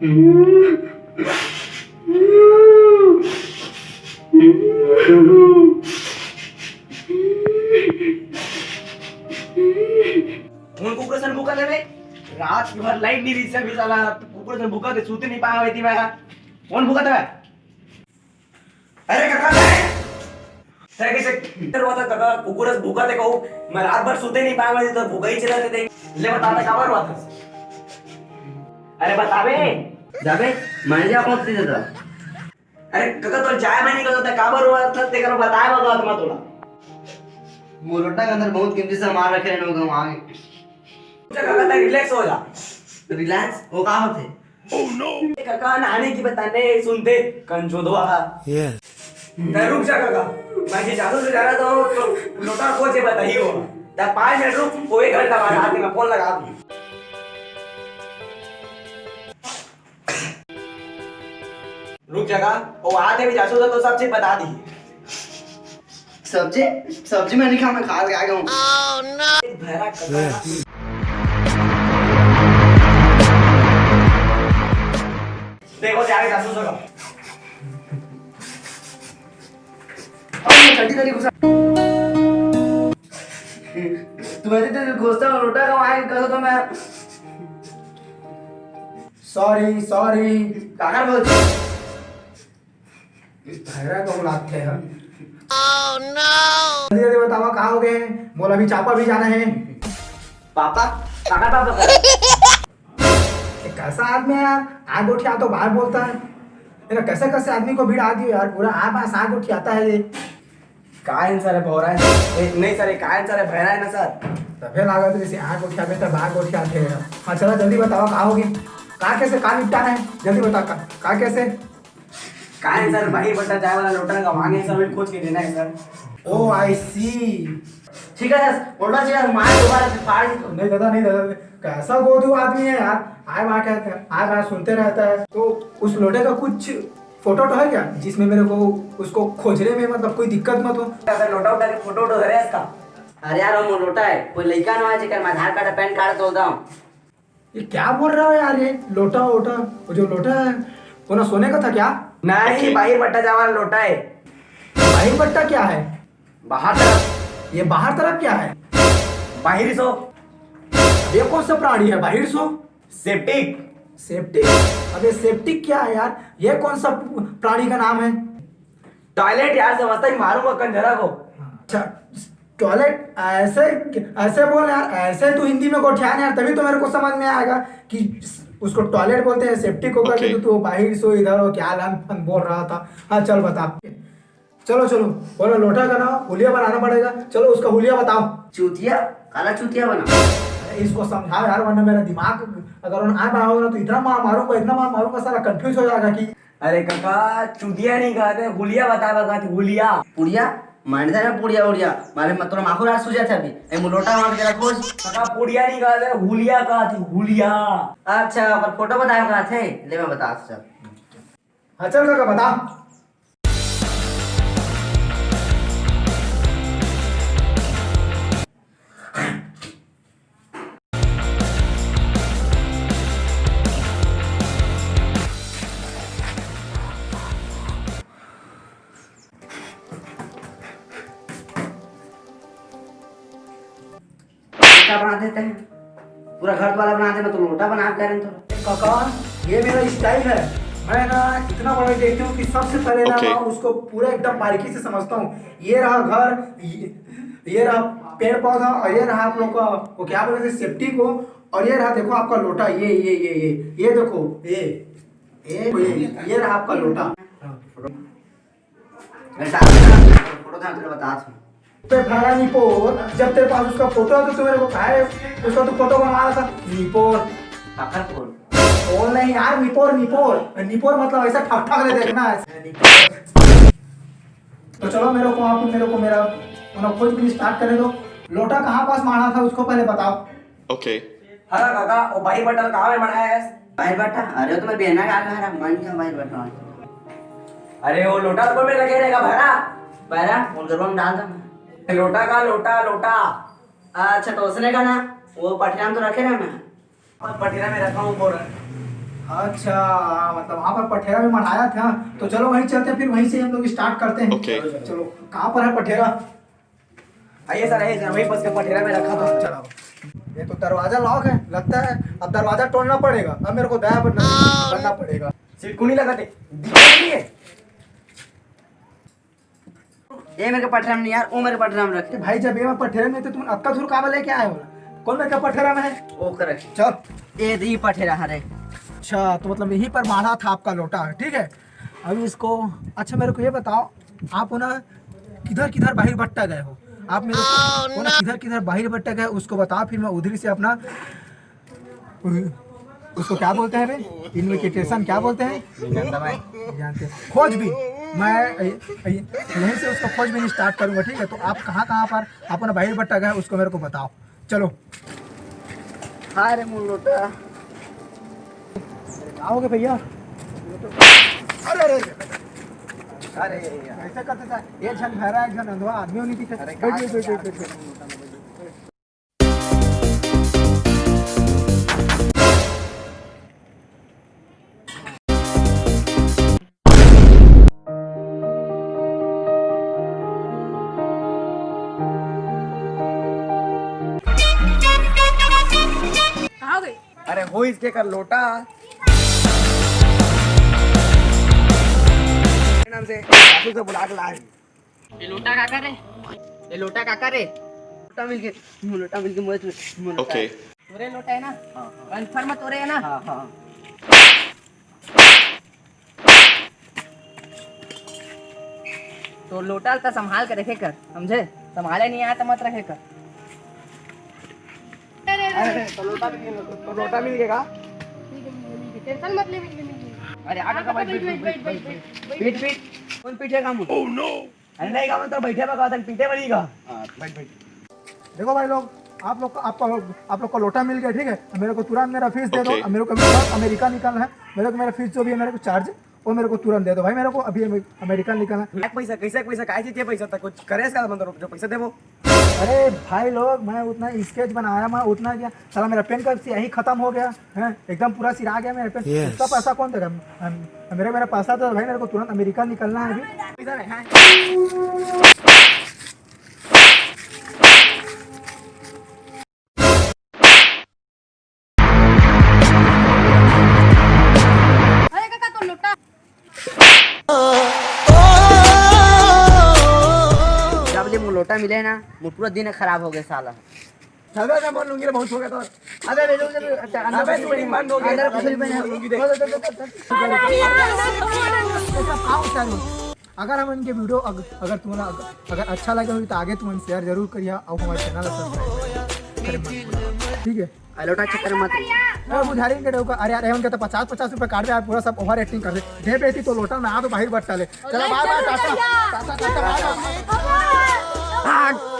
Cooker सन भूखा थे रात भर लाइट नहीं रही सब साला कुकर सन भूखा थे सूते नहीं पाया थी मैं कौन भूखा था अरे काका तेरे कैसे इधर हुआ था काका कुकर सन भूखा थे कहूं मैं रात भर सूते नहीं पाया तो भूखा ही चला थे ले बता दे कहां हुआ था अरे बतावे जाबे मैंने जा कौन सी देता अरे काका तो चाय मैं नहीं करता काबर हुआ था ते करो बताया बाबा तुम थोड़ा मोलोटा के अंदर बहुत कीमती सामान रखे हैं लोग वहां काका ता रिलैक्स हो जा रिलैक्स वो कहां थे ओह नो काका नहाने की बताने सुनते कंजोदवा यस मैं रुक जा काका मैं जी जादू से जा रहा था तो लोटा को जे बताइए वो ता 5 मिनट रुक वो 1 घंटा बाद आके मैं फोन लगा दूं रुक जागा वो आते भी जासू तो सब चीज बता दी सब्जी मैं नहीं खा मैं खा के आ गया हूं ओह नो भरा काका देखो जाके जासू सका जल्दी जल्दी घुसा तुम्हारे तो घुसता लोटा का वहां कर तो मैं सॉरी काका बोल भैरा को बुलाते हैं ओह नो जल्दी जल्दी बताओ कहाँ हो गए बोला अभी चापा भी जाना है पापा काका पापा ये कैसा आदमी है यार आग उठिया तो बाहर बोलता है ये कैसे कैसे आदमी को भिड़ा दियो यार पूरा आग उठियाता है ये कायन सर भौरा है नहीं सर कायन सर भैरा है ना सर तबे लागत जैसे आग उठियाबे तब आग उठियाते हैं हाँ चलो जल्दी बताओ कहाँ होगी कहाँ कैसे कहाँ निपटाना है जल्दी बताओ कहाँ कैसे कायन सर बाहर बटा जाए वाला लोटा का मांगे सर मैं खोज के देना है सर ओ आई सी ठीक है सर बोलना चाहिए मार दोबारा फाड़ दी नहीं दादा कैसा गोदू आदमी है यार आए बार कहते हैं आए बार सुनते रहता है तो उस लोटे का कुछ फोटो है क्या जिसमें मेरे को उसको खोजने में मतलब कोई दिक्कत मत हो अगर लोटा उठा के फोटो है इसका अरे यार वो लोटा है कोई लड़का ना है जेकर मैं आधार कार्ड पैन कार्ड तोड़ दाऊं ये क्या बोल रहा है यार ये लोटा वो जो लोटा है वो ना सोने का था क्या नहीं बाहर बटा जाए वाला लोटा है बाहर बट्टा क्या है बाहर तरफ ये बाहर तरफ क्या है बाहर सो ये कौन सा प्राणी है बाहर सो सेप्टिक सेप्टिक अबे सेप्टिक क्या है यार ये कौन सा प्राणी का नाम है टॉयलेट यार समझता ही मारूंगा कंजरा को अच्छा टॉयलेट ऐसे ऐसे बोल यार ऐसे तो हिंदी में गोठियान यार तभी तो मेरे को समझ में आएगा कि उसको टॉयलेट बोलते हैं सेप्टिक होगा कि तो बाहर सो इधर हो क्या लन बोल रहा था हाँ चल बता चलो बोलो लोटा का नाम हुलिया बनाना पड़ेगा चलो उसका हुलिया बताओ चूतिया काला चूतिया बना इसको समझाओ यार वरना मेरा दिमाग अगर उन्हें आ रहा होगा तो इतना मार मारूंगा सारा कंफ्यूज हो जाएगा कि अरे काका चुदिया नहीं कहते हुलिया बता हुलिया पुड़िया मारने था ना पुड़िया उड़िया मारे मत तोरा माखो रात सूझा था अभी ए मुलोटा मार के खोज काका पुड़िया नहीं कहते हुलिया कहती हुलिया अच्छा पर फोटो बताया कहाँ थे ले मैं बता चल हाँ चल काका बता क्या बना देते हैं पूरा घर वाला बना देना तो लोटा बना कर रहे हैं तो काका ये मेरा स्टाइल है मैं ना इतना बड़ा देखती हूँ कि सबसे पहले ना मैं उसको पूरा एकदम बारीकी से समझता हूँ ये रहा घर ये रहा पेड़ पौधा और ये रहा आप लोग का वो क्या बोलते हैं सेफ्टी को और ये रहा देखो आपका लोटा ये देखो ये रहा आपका लोटा फोटो था तेरे बता पे भाड़ा निपोर जब तेरे पास उसका फोटो है तो तू मेरे को कहा है उसका तू फोटो बनवा रहा था निपोर पकड़पुर बोल नहीं यार निपोर मतलब ऐसा ठक ठक ले देखना है तो चलो मेरे को मेरा खोज भी स्टार्ट करने दो लोटा कहाँ पास मारा था उसको पहले बताओ ओके हाँ काका वो भाई बटल कहाँ में बनाया है भाई बेटा अरे तो मैं बेना का रहा मन क्या भाई बेटा अरे वो लोटा तो में लगे रहेगा भरा पैरा फोन करवा में डाल दो लोटा का लोटा अच्छा तो उसने का ना वो पटिया में तो रखे ना मैं पटिया में रखा हूँ बोल अच्छा, मतलब वहाँ पर पठेरा भी मनाया था, तो चलो वहीं चलते हैं, फिर वहीं से हम लोग स्टार्ट करते हैं। Okay. चलो कहाँ पर है पठेरा? आइए सर वही बस के पठेरा में रखा था। चलो, ये तो दरवाजा लॉक है लगता है, अब दरवाजा तोड़ना पड़ेगा, अब मेरे को दया बनना पड़ेगा। सिटकुनी लगाते दिक्कत नहीं है। ये मेरे पटरा में नहीं यार, वो मेरे पटरा में रखे। भाई जब ये मैं पठेरा में, तो तुम अक्का धुर काबा लेके आए हो? कौन मेरे का पठेरा में है? वो करे चल, ये दी पठेरा हरे। अच्छा, तो मतलब यहीं पर बांधा था आपका लोटा, ठीक है। अभी इसको, अच्छा मेरे को ये बताओ, आप ना किधर किधर बाहर बट्टा गए हो? आप मेरे को ना किधर किधर बाहर बट्टा गए उसको बताओ, फिर मैं उधर से अपना, उसको क्या बोलते हैं भाई, इन्विटेशन क्या बोलते हैं? जानते हैं, खोजबीन। मैं यहीं से उसको खोजबीन स्टार्ट करूंगा, ठीक है। तो आप कहाँ कहाँ पर अपना बाहर बट्टा गए उसको मेरे को बताओ, चलो। हाँ रे मुलोटा, आओगे भैया? अरे अरे अरे ऐसा करते था, एक जन भरा एक जन अंधवा आदमी नहीं दिखे। बैठ। कहाँ गई? अरे हो इसके कर लोटा नाम से सासू से बुला के लाए। ये लोटा का करे? ये लोटा का करे? लोटा मिलके मुझे Okay. तोरे लोटा है ना? कन्फर्म तोरे है ना? हाँ हाँ। तो लोटा तो संभाल कर रखे कर, समझे? संभाले नहीं आया तो मत रखे कर। अरे तो लोटा मिल गया। टेंशन मत ले। अरे आगे का बैठ। पीठ कौन पीठेगा मुझे? Oh no. अरे नहीं का मतलब बैठे बगा तन पीठे बनी का। हां बैठ। देखो भाई लोग, आप लोग को लोटा मिल गया, ठीक है। मेरे को तुरंत मेरा फीस दे दो। Okay. मेरे को अभी अमेरिका निकलना है, मेरे को मेरा फीस जो भी है, मेरे को चार्ज वो मेरे को तुरंत दे दो भाई। मेरे को अभी अमेरिका निकलना है। पैसा कैसे काहे चाहिए पैसा तक कुछ करे इसका मतलब जो पैसा देबो। अरे भाई लोग, मैं उतना स्केच बनाया, मैं उतना क्या, साला मेरा पेन का स्याही खत्म हो गया है, एकदम पूरा सिरा गया मेरा पेन। उसका पैसा कौन देगा? मेरा पैसा तो भाई, मेरे को तुरंत अमेरिका निकलना है अभी। पैसा नहीं है। अरे काका तो लोटा जब ले मुझे लोटा मिले ना, मुझे पूरा दिन खराब हो गया साला। चलो ना मन लूंगी बहुत हो गया तो। अबे ले लो अच्छा अंदर कुछ नहीं बंद हो गया। अंदर कुछ नहीं बना। लूंगी देख। अगर हम इनके वीडियो अगर तुम्हारा अगर अच्छा लगा हो तो आगे तुम शेयर जरूर करिए और हमारे चैनल सब्सक्राइब करें, ठीक है। लोटा चक्कर मत। बुझारी के डोका, अरे यार उनके तो 50-50 रुपए काट दे यार, पूरा सब ओवर एक्टिंग कर दे। ढेर बेटी तो लोटा में आ तो बाहर बट्टा ले। चलो bye bye, tata tata tata, bye bye.